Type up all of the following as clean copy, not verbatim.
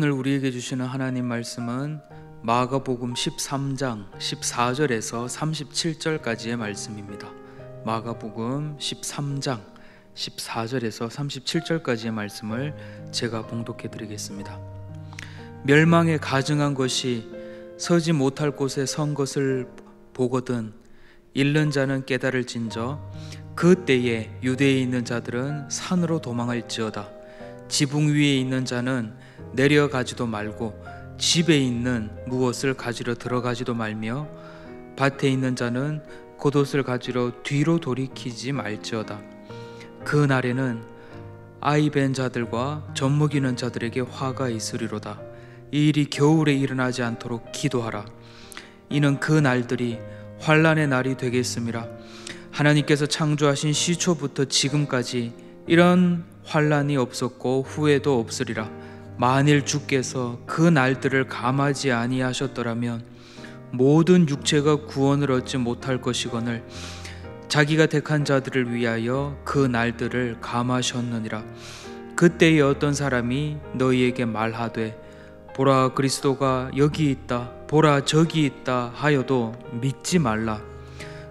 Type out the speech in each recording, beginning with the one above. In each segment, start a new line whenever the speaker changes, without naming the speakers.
오늘 우리에게 주시는 하나님 말씀은 마가복음 13장 14절에서 37절까지의 말씀입니다. 마가복음 13장 14절에서 37절까지의 말씀을 제가 봉독해 드리겠습니다. 멸망에 가증한 것이 서지 못할 곳에 선 것을 보거든 잃는 자는 깨달을진저 그때에 유대에 있는 자들은 산으로 도망할지어다. 지붕 위에 있는 자는 내려가지도 말고 집에 있는 무엇을 가지러 들어가지도 말며 밭에 있는 자는 겉옷을 가지러 뒤로 돌이키지 말지어다. 그 날에는 아이 벤 자들과 젖먹이는 자들에게 화가 있으리로다. 이 일이 겨울에 일어나지 않도록 기도하라. 이는 그 날들이 환난의 날이 되겠음이라. 하나님께서 창조하신 시초부터 지금까지 이런 환난이 없었고 후에도 없으리라. 만일 주께서 그 날들을 감하지 아니하셨더라면 모든 육체가 구원을 얻지 못할 것이거늘 자기가 택한 자들을 위하여 그 날들을 감하셨느니라. 그때에 어떤 사람이 너희에게 말하되 보라 그리스도가 여기 있다 보라 저기 있다 하여도 믿지 말라.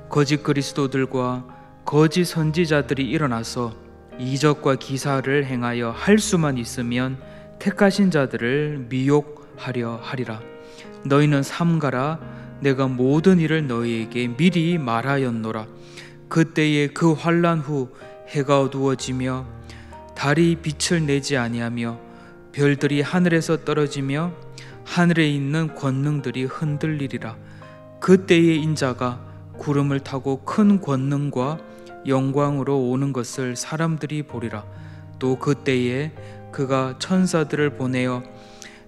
거짓 그리스도들과 거짓 선지자들이 일어나서 이적과 기사를 행하여 할 수만 있으면 택하신 자들을 미혹하려 하리라. 너희는 삼가라. 내가 모든 일을 너희에게 미리 말하였노라. 그때에 그 환난 후 해가 어두워지며 달이 빛을 내지 아니하며 별들이 하늘에서 떨어지며 하늘에 있는 권능들이 흔들리리라. 그때에 인자가 구름을 타고 큰 권능과 영광으로 오는 것을 사람들이 보리라. 또 그때에 그가 천사들을 보내어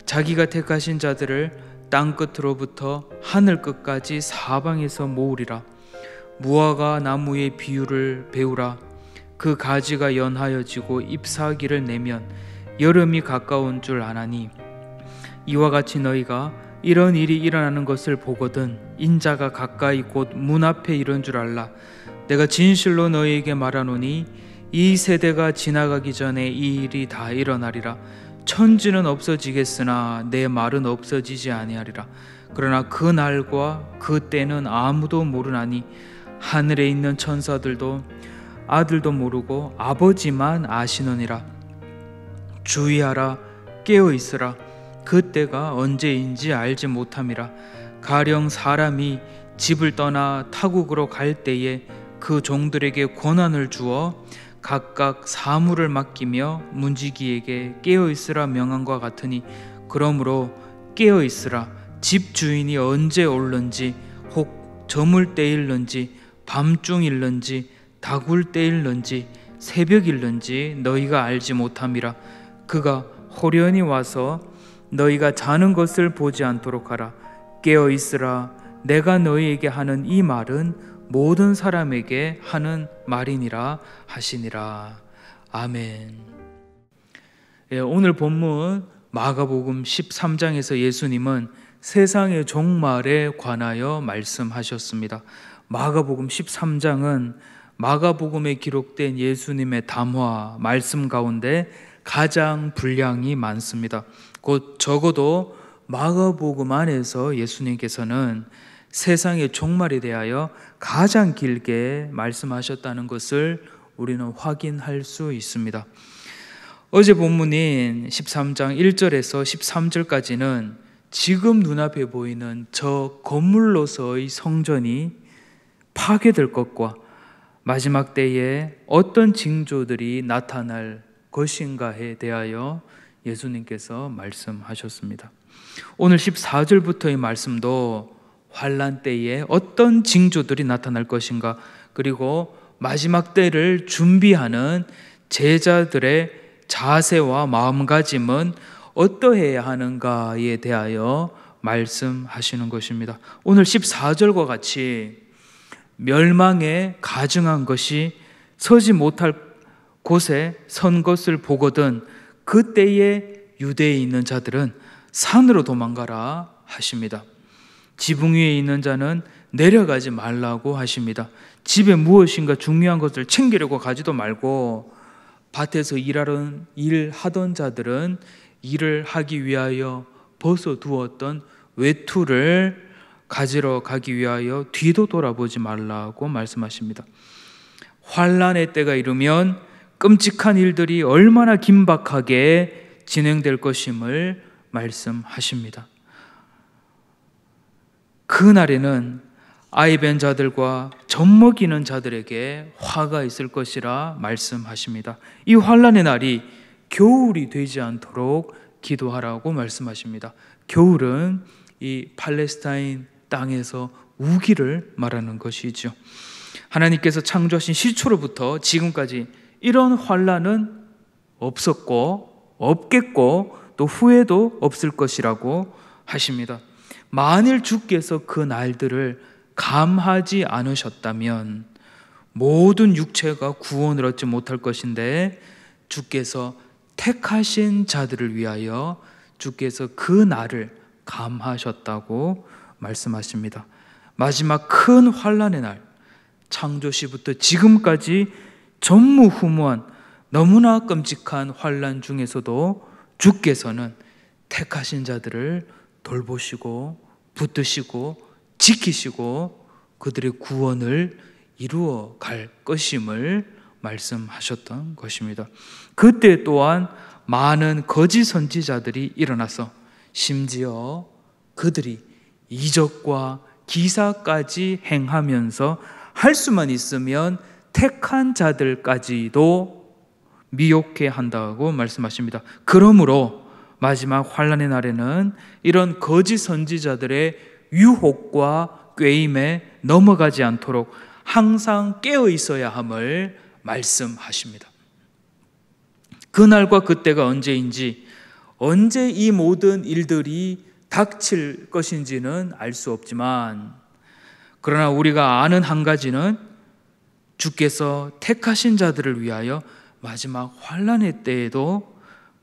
자기가 택하신 자들을 땅 끝으로부터 하늘 끝까지 사방에서 모으리라. 무화과 나무의 비유를 배우라. 그 가지가 연하여지고 잎사귀를 내면 여름이 가까운 줄 아나니 이와 같이 너희가 이런 일이 일어나는 것을 보거든 인자가 가까이 곧 문 앞에 이른 줄 알라. 내가 진실로 너희에게 말하노니 이 세대가 지나가기 전에 이 일이 다 일어나리라. 천지는 없어지겠으나 내 말은 없어지지 아니하리라. 그러나 그 날과 그 때는 아무도 모르나니 하늘에 있는 천사들도 아들도 모르고 아버지만 아시느니라. 주의하라. 깨어 있으라. 그 때가 언제인지 알지 못함이라. 가령 사람이 집을 떠나 타국으로 갈 때에 그 종들에게 권한을 주어 각각 사물을 맡기며 문지기에게 깨어있으라 명한과 같으니 그러므로 깨어있으라. 집 주인이 언제 올는지 혹 저물 때일는지 밤중일는지 다굴 때일는지 새벽일는지 너희가 알지 못함이라. 그가 호련히 와서 너희가 자는 것을 보지 않도록 하라. 깨어있으라. 내가 너희에게 하는 이 말은 모든 사람에게 하는 말이니라 하시니라. 아멘. 오늘 본문 마가복음 13장에서 예수님은 세상의 종말에 관하여 말씀하셨습니다. 마가복음 13장은 마가복음에 기록된 예수님의 담화, 말씀 가운데 가장 분량이 많습니다. 곧 적어도 마가복음 안에서 예수님께서는 세상의 종말에 대하여 가장 길게 말씀하셨다는 것을 우리는 확인할 수 있습니다. 어제 본문인 13장 1절에서 13절까지는 지금 눈앞에 보이는 저 건물로서의 성전이 파괴될 것과 마지막 때에 어떤 징조들이 나타날 것인가에 대하여 예수님께서 말씀하셨습니다. 오늘 14절부터의 말씀도 환난 때에 어떤 징조들이 나타날 것인가, 그리고 마지막 때를 준비하는 제자들의 자세와 마음가짐은 어떠해야 하는가에 대하여 말씀하시는 것입니다. 오늘 14절과 같이 멸망에 가증한 것이 서지 못할 곳에 선 것을 보거든 그때에 유대에 있는 자들은 산으로 도망가라 하십니다. 지붕 위에 있는 자는 내려가지 말라고 하십니다. 집에 무엇인가 중요한 것을 챙기려고 가지도 말고 밭에서 일하던 자들은 일을 하기 위하여 벗어두었던 외투를 가지러 가기 위하여 뒤도 돌아보지 말라고 말씀하십니다. 환난의 때가 이르면 끔찍한 일들이 얼마나 긴박하게 진행될 것임을 말씀하십니다. 그날에는 아이벤 자들과 젖먹이는 자들에게 화가 있을 것이라 말씀하십니다. 이 환난의 날이 겨울이 되지 않도록 기도하라고 말씀하십니다. 겨울은 이 팔레스타인 땅에서 우기를 말하는 것이죠. 하나님께서 창조하신 시초로부터 지금까지 이런 환난은 없었고 없겠고 또 후에도 없을 것이라고 하십니다. 만일 주께서 그 날들을 감하지 않으셨다면 모든 육체가 구원을 얻지 못할 것인데 주께서 택하신 자들을 위하여 주께서 그 날을 감하셨다고 말씀하십니다. 마지막 큰 환난의 날, 창조시부터 지금까지 전무후무한 너무나 끔찍한 환난 중에서도 주께서는 택하신 자들을 돌보시고 붙드시고 지키시고 그들의 구원을 이루어 갈 것임을 말씀하셨던 것입니다. 그때 또한 많은 거짓 선지자들이 일어나서 심지어 그들이 이적과 기사까지 행하면서 할 수만 있으면 택한 자들까지도 미혹해 한다고 말씀하십니다. 그러므로 마지막 환난의 날에는 이런 거짓 선지자들의 유혹과 꾀임에 넘어가지 않도록 항상 깨어 있어야 함을 말씀하십니다. 그날과 그때가 언제인지, 언제 이 모든 일들이 닥칠 것인지는 알 수 없지만, 그러나 우리가 아는 한 가지는 주께서 택하신 자들을 위하여 마지막 환난의 때에도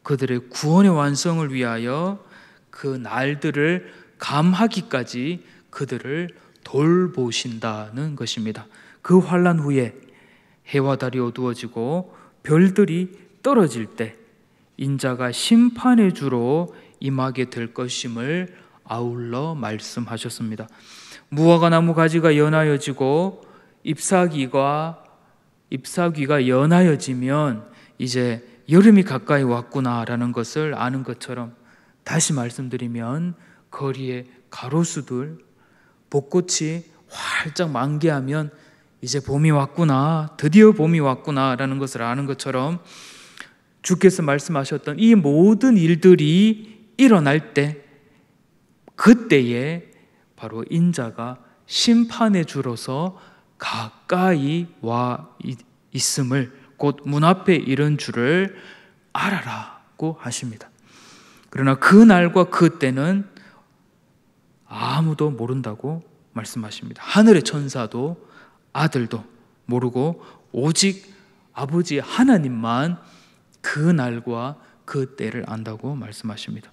그들의 구원의 완성을 위하여 그 날들을 감하기까지 그들을 돌보신다는 것입니다. 그 환난 후에 해와 달이 어두워지고 별들이 떨어질 때 인자가 심판의 주로 임하게 될 것임을 아울러 말씀하셨습니다. 무화과 나무 가지가 연하여지고 잎사귀가 연하여지면 이제 여름이 가까이 왔구나라는 것을 아는 것처럼, 다시 말씀드리면 거리에 가로수들 벚꽃이 활짝 만개하면 이제 봄이 왔구나, 드디어 봄이 왔구나라는 것을 아는 것처럼 주께서 말씀하셨던 이 모든 일들이 일어날 때, 그때에 바로 인자가 심판의 주로서 가까이 와 있음을, 곧 문 앞에 이른 줄을 알아라고 하십니다. 그러나 그 날과 그 때는 아무도 모른다고 말씀하십니다. 하늘의 천사도 아들도 모르고 오직 아버지 하나님만 그 날과 그 때를 안다고 말씀하십니다.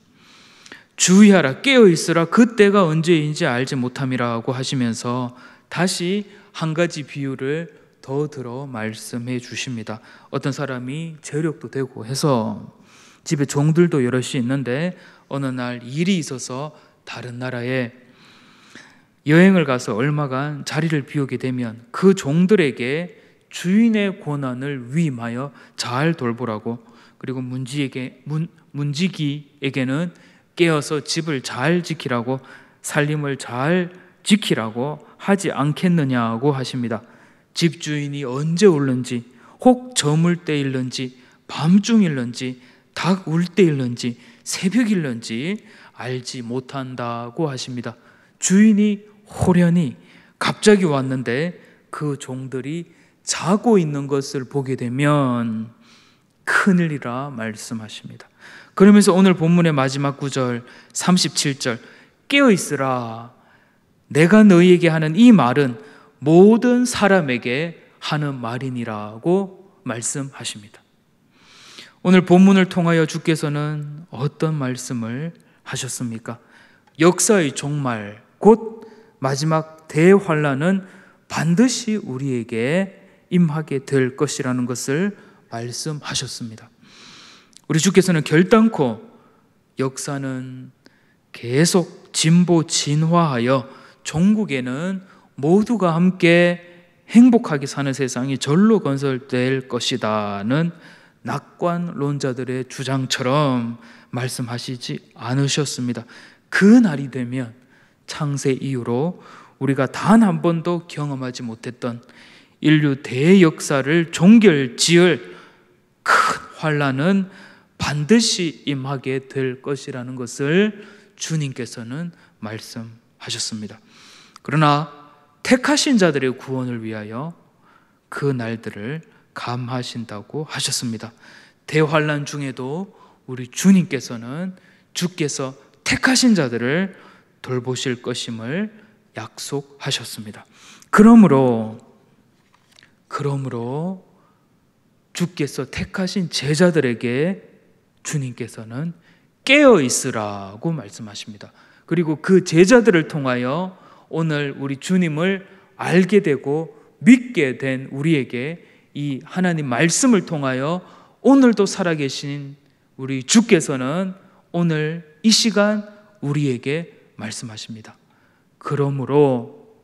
주의하라, 깨어있으라, 그 때가 언제인지 알지 못함이라고 하시면서 다시 한 가지 비유를 더 들어 말씀해 주십니다. 어떤 사람이 재력도 되고 해서 집에 종들도 여럿이 있는데 어느 날 일이 있어서 다른 나라에 여행을 가서 얼마간 자리를 비우게 되면 그 종들에게 주인의 권한을 위임하여 잘 돌보라고, 그리고 문지기에게는 깨어서 집을 잘 지키라고, 살림을 잘 지키라고 하지 않겠느냐고 하십니다. 집주인이 언제 올는지, 혹 저물 때일는지, 밤중일는지, 닭 울 때일는지, 새벽일는지 알지 못한다고 하십니다. 주인이 호련히 갑자기 왔는데 그 종들이 자고 있는 것을 보게 되면 큰일이라 말씀하십니다. 그러면서 오늘 본문의 마지막 구절 37절, 깨어있으라, 내가 너희에게 하는 이 말은 모든 사람에게 하는 말이니라고 말씀하십니다. 오늘 본문을 통하여 주께서는 어떤 말씀을 하셨습니까? 역사의 종말, 곧 마지막 대환란은 반드시 우리에게 임하게 될 것이라는 것을 말씀하셨습니다. 우리 주께서는 결단코 역사는 계속 진보 진화하여 종국에는 모두가 함께 행복하게 사는 세상이 절로 건설될 것이다는 낙관론자들의 주장처럼 말씀하시지 않으셨습니다. 그 날이 되면 창세 이후로 우리가 단 한 번도 경험하지 못했던 인류 대역사를 종결지을 큰 환란은 반드시 임하게 될 것이라는 것을 주님께서는 말씀하셨습니다. 그러나 택하신 자들의 구원을 위하여 그 날들을 감하신다고 하셨습니다. 대환란 중에도 우리 주님께서는 주께서 택하신 자들을 돌보실 것임을 약속하셨습니다. 그러므로 주께서 택하신 제자들에게 주님께서는 깨어 있으라고 말씀하십니다. 그리고 그 제자들을 통하여 오늘 우리 주님을 알게 되고 믿게 된 우리에게 이 하나님 말씀을 통하여 오늘도 살아계신 우리 주께서는 오늘 이 시간 우리에게 말씀하십니다. 그러므로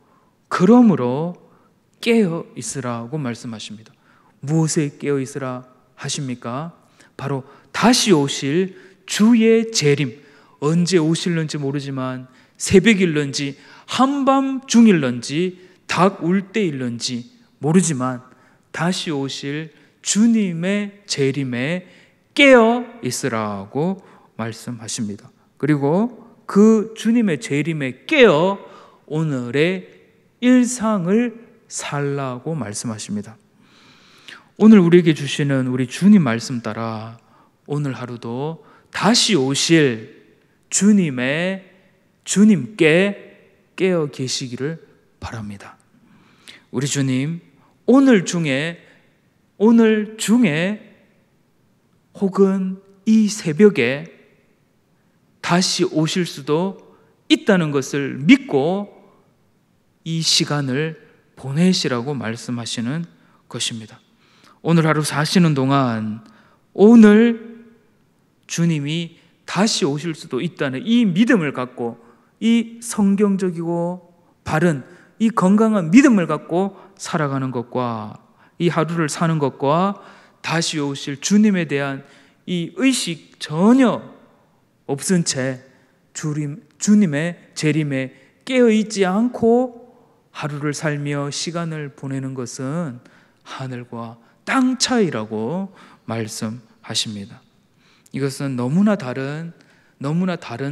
깨어 있으라고 말씀하십니다. 무엇에 깨어 있으라 하십니까? 바로 다시 오실 주의 재림, 언제 오실는지 모르지만 새벽일런지 한밤중일런지 닭 울 때일런지 모르지만 다시 오실 주님의 재림에 깨어 있으라고 말씀하십니다. 그리고 그 주님의 재림에 깨어 오늘의 일상을 살라고 말씀하십니다. 오늘 우리에게 주시는 우리 주님 말씀 따라 오늘 하루도 다시 오실 주님께 깨어 계시기를 바랍니다. 우리 주님 오늘 중에 혹은 이 새벽에 다시 오실 수도 있다는 것을 믿고 이 시간을 보내시라고 말씀하시는 것입니다. 오늘 하루 사시는 동안 오늘 주님이 다시 오실 수도 있다는 이 믿음을 갖고, 이 성경적이고 바른 이 건강한 믿음을 갖고 살아가는 것과 이 하루를 사는 것과 다시 오실 주님에 대한 이 의식 전혀 없은 채 주님의 재림에 깨어있지 않고 하루를 살며 시간을 보내는 것은 하늘과 땅 차이라고 말씀하십니다. 이것은 너무나 다른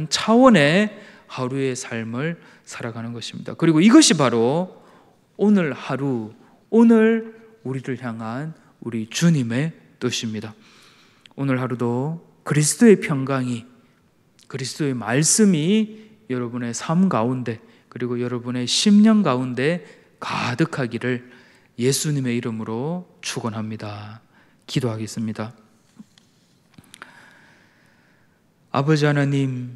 차원의 하루의 삶을 살아가는 것입니다. 그리고 이것이 바로 오늘 하루, 오늘 우리를 향한 우리 주님의 뜻입니다. 오늘 하루도 그리스도의 평강이, 그리스도의 말씀이 여러분의 삶 가운데 그리고 여러분의 심령 가운데 가득하기를 예수님의 이름으로 축원합니다. 기도하겠습니다. 아버지 하나님,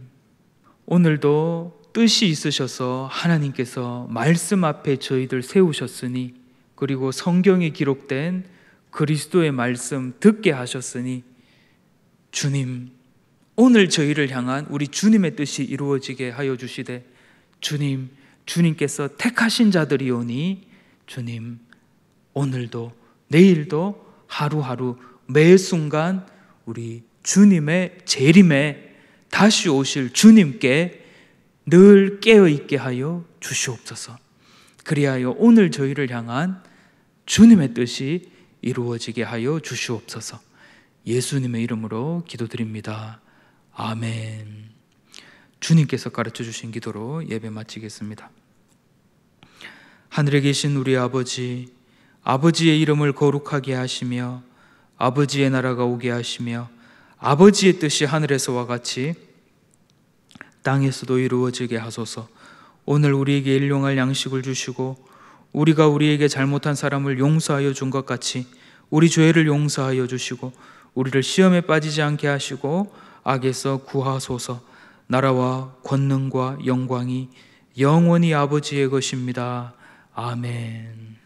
오늘도 뜻이 있으셔서 하나님께서 말씀 앞에 저희들 세우셨으니, 그리고 성경에 기록된 그리스도의 말씀 듣게 하셨으니, 주님, 오늘 저희를 향한 우리 주님의 뜻이 이루어지게 하여 주시되, 주님, 주님께서 택하신 자들이오니 주님, 오늘도 내일도 하루하루 매 순간 우리 주님의 재림에 다시 오실 주님께 늘 깨어있게 하여 주시옵소서. 그리하여 오늘 저희를 향한 주님의 뜻이 이루어지게 하여 주시옵소서. 예수님의 이름으로 기도드립니다. 아멘. 주님께서 가르쳐 주신 기도로 예배 마치겠습니다. 하늘에 계신 우리 아버지, 아버지의 이름을 거룩하게 하시며 아버지의 나라가 오게 하시며 아버지의 뜻이 하늘에서와 같이 땅에서도 이루어지게 하소서. 오늘 우리에게 일용할 양식을 주시고 우리가 우리에게 잘못한 사람을 용서하여 준 것 같이 우리 죄를 용서하여 주시고 우리를 시험에 빠지지 않게 하시고 악에서 구하소서. 나라와 권능과 영광이 영원히 아버지의 것입니다. 아멘.